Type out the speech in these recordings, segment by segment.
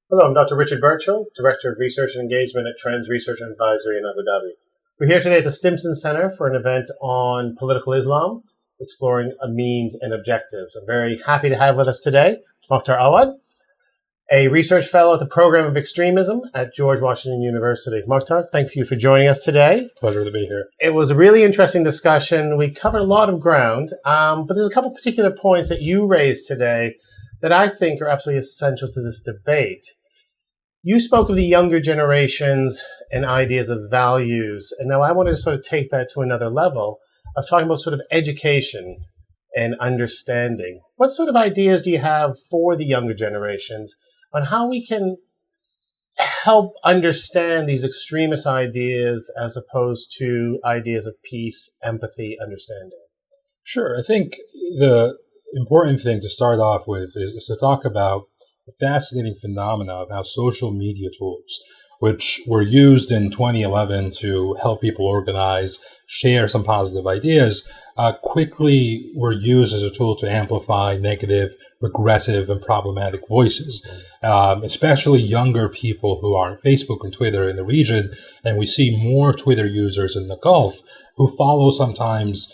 Hello, I'm Dr. Richard Birchall, Director of Research and Engagement at Trends Research and Advisory in Abu Dhabi. We're here today at the Stimson Center for an event on political Islam, exploring a means and objectives. I'm very happy to have with us today Mokhtar Awad, a research fellow at the Program of Extremism at George Washington University. Mokhtar, thank you for joining us today. Pleasure to be here. It was a really interesting discussion. We covered a lot of ground, but there's a couple particular points that you raised today that I think are absolutely essential to this debate. You spoke of the younger generations and ideas of values, and now I wanted to sort of take that to another level of talking about sort of education and understanding. What sort of ideas do you have for the younger generations on how we can help understand these extremist ideas as opposed to ideas of peace, empathy, understanding? Sure. I think the important thing to start off with is to talk about the fascinating phenomena of how social media tools, which were used in 2011 to help people organize, share some positive ideas, quickly were used as a tool to amplify negative, regressive, and problematic voices, especially younger people who are on Facebook and Twitter in the region. And we see more Twitter users in the Gulf who follow sometimes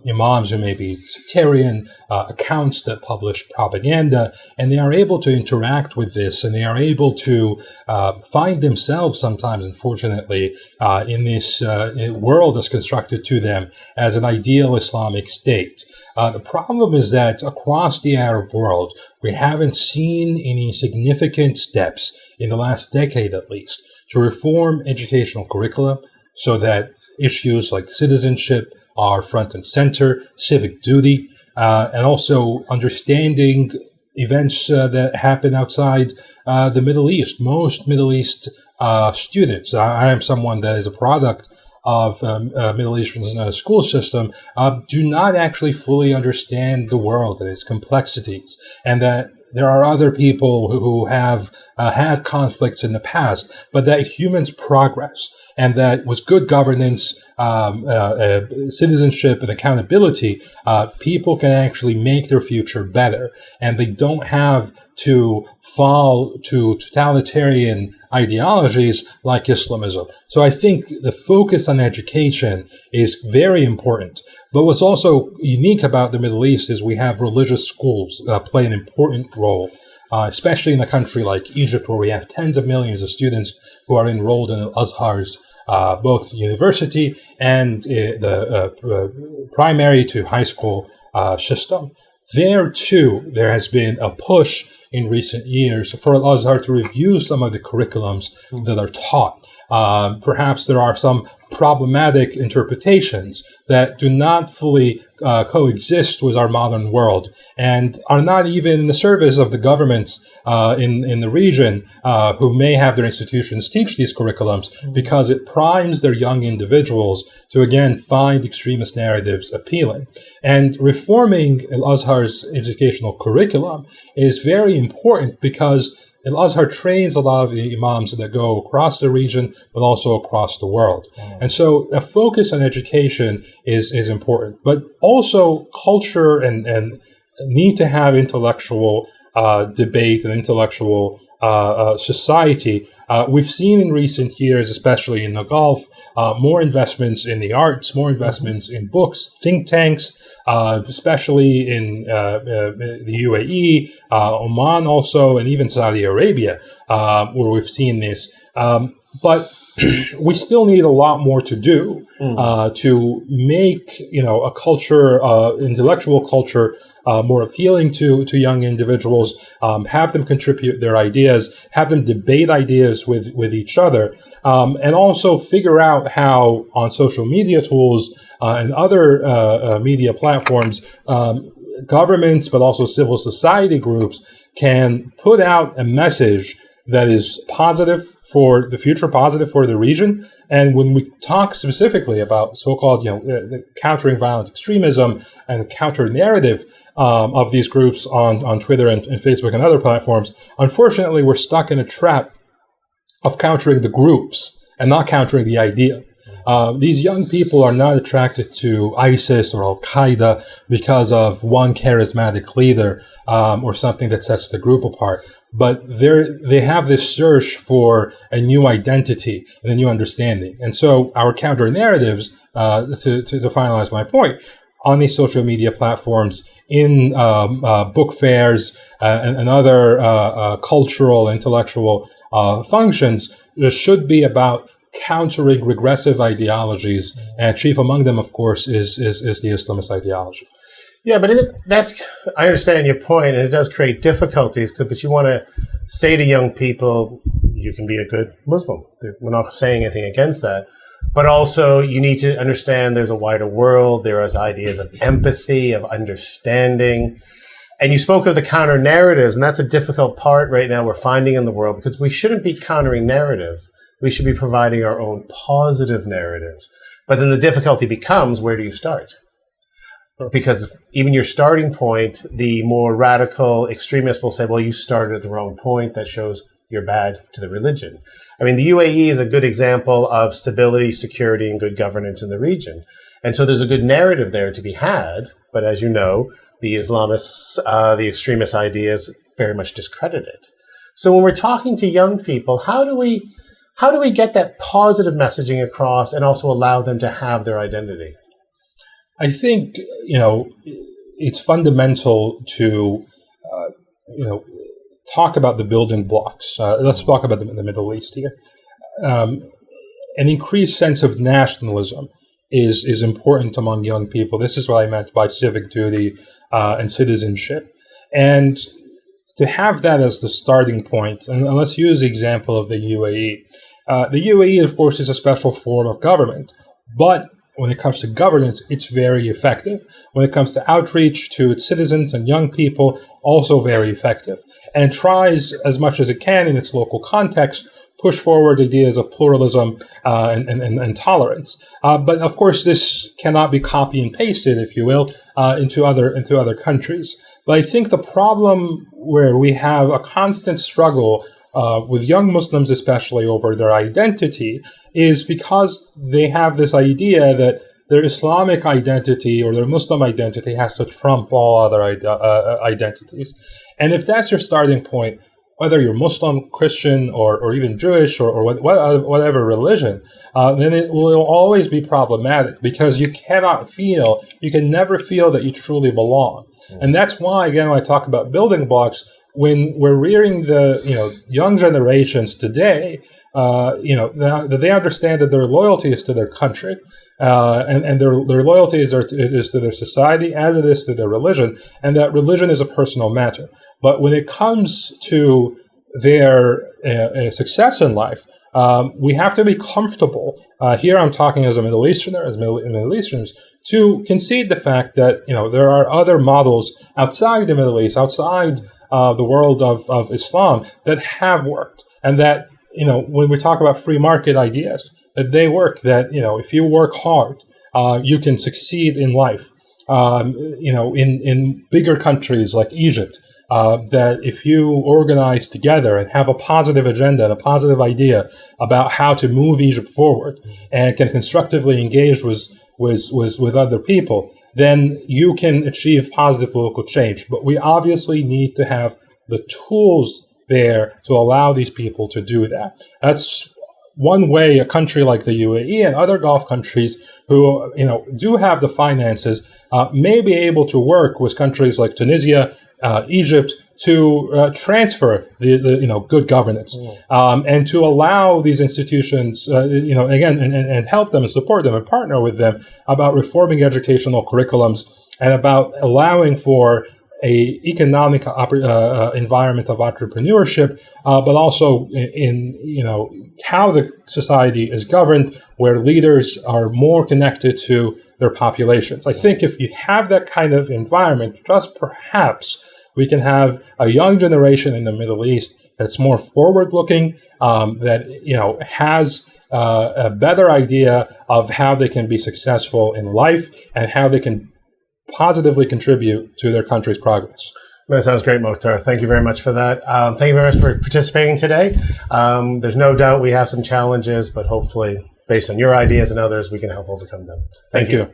imams who may be sectarian, accounts that publish propaganda, and they are able to interact with this, and they are able to find themselves sometimes, unfortunately, in this world that's constructed to them as an ideal Islamic state. The problem is that across the Arab world, we haven't seen any significant steps in the last decade, at least, to reform educational curricula so that issues like citizenship are front and center, civic duty, and also understanding events that happen outside the Middle East. Most Middle East students, I am someone that is a product of Middle Eastern school system, do not actually fully understand the world and its complexities, and that there are other people who have had conflicts in the past, but that humans progress, and that with good governance, citizenship, and accountability, people can actually make their future better, and they don't have to fall to totalitarian ideologies like Islamism. So I think the focus on education is very important. But what's also unique about the Middle East is we have religious schools play an important role, especially in a country like Egypt, where we have tens of millions of students who are enrolled in Al-Azhar's both university and the primary to high school system. There, too, there has been a push in recent years for Al-Azhar to review some of the curriculums that are taught. Perhaps there are some problematic interpretations that do not fully coexist with our modern world and are not even in the service of the governments in the region who may have their institutions teach these curriculums, because it primes their young individuals to, again, find extremist narratives appealing. And reforming Al-Azhar's educational curriculum is very important because Al-Azhar trains a lot of the imams that go across the region, but also across the world. And so a focus on education is important, but also culture and need to have intellectual debate and intellectual society. We've seen in recent years, especially in the Gulf, more investments in the arts, more investments in books, think tanks, especially in the UAE, Oman also, and even Saudi Arabia, where we've seen this. But we still need a lot more to do to make, a culture, intellectual culture, more appealing to young individuals, have them contribute their ideas, have them debate ideas with each other, and also figure out how on social media tools and other media platforms, governments, but also civil society groups can put out a message that is positive for the future, positive for the region. And when we talk specifically about so-called, countering violent extremism and counter-narrative of these groups on Twitter and Facebook and other platforms, unfortunately, we're stuck in a trap of countering the groups and not countering the idea. These young people are not attracted to ISIS or Al-Qaeda because of one charismatic leader or something that sets the group apart. But they have this search for a new identity and a new understanding. And so our counter-narratives, to finalize my point, on these social media platforms, in book fairs and other cultural, intellectual functions, should be about countering regressive ideologies, and chief among them, of course, is the Islamist ideology. Yeah, but I understand your point, and it does create difficulties, but you want to say to young people, you can be a good Muslim. We're not saying anything against that. But also, you need to understand there's a wider world. There is ideas of empathy, of understanding. And you spoke of the counter-narratives, and that's a difficult part right now we're finding in the world, because we shouldn't be countering narratives. We should be providing our own positive narratives. But then the difficulty becomes, where do you start? Because even your starting point, the more radical extremists will say, well, you started at the wrong point. That shows you're bad to the religion. I mean, the UAE is a good example of stability, security, and good governance in the region. And so there's a good narrative there to be had. But as you know, the Islamists, the extremist ideas very much discredit it. So when we're talking to young people, how do we get that positive messaging across and also allow them to have their identity? I think, it's fundamental to, talk about the building blocks. Let's talk about the Middle East here. An increased sense of nationalism is important among young people. This is what I meant by civic duty and citizenship. And to have that as the starting point, and let's use the example of the UAE. The UAE, of course, is a special form of government, but when it comes to governance, it's very effective. When it comes to outreach to its citizens and young people, also very effective. And tries as much as it can in its local context, push forward ideas of pluralism and tolerance. But of course, this cannot be copy and pasted, if you will, into other countries. But I think the problem where we have a constant struggle with young Muslims, especially over their identity, is because they have this idea that their Islamic identity or their Muslim identity has to trump all other identities. And if that's your starting point, whether you're Muslim, Christian, or even Jewish, or whatever religion, then it will always be problematic, because you can never feel that you truly belong. And that's why, again, when I talk about building blocks, when we're rearing the young generations today, that they understand that their loyalty is to their country, and their loyalty is to their society as it is to their religion, and that religion is a personal matter. But when it comes to their success in life, we have to be comfortable. Here I'm talking as a Middle Easterner, Middle Easterners, to concede the fact that there are other models outside the Middle East, outside the world of Islam, that have worked, and that when we talk about free market ideas, that they work. That if you work hard, you can succeed in life. In bigger countries like Egypt, that if you organize together and have a positive agenda and a positive idea about how to move Egypt forward, and can constructively engage with other people, then you can achieve positive political change. But we obviously need to have the tools there to allow these people to do that. That's one way a country like the UAE and other Gulf countries who do have the finances may be able to work with countries like Tunisia, Egypt, to transfer the good governance, and to allow these institutions, again, and help them and support them and partner with them about reforming educational curriculums and about allowing for a economic environment of entrepreneurship, but also in how the society is governed, where leaders are more connected to their populations. I think if you have that kind of environment, just perhaps we can have a young generation in the Middle East that's more forward-looking, that has a better idea of how they can be successful in life and how they can positively contribute to their country's progress. That sounds great, Mokhtar. Thank you very much for that. Thank you very much for participating today. There's no doubt we have some challenges, but hopefully based on your ideas and others, we can help overcome them. Thank you.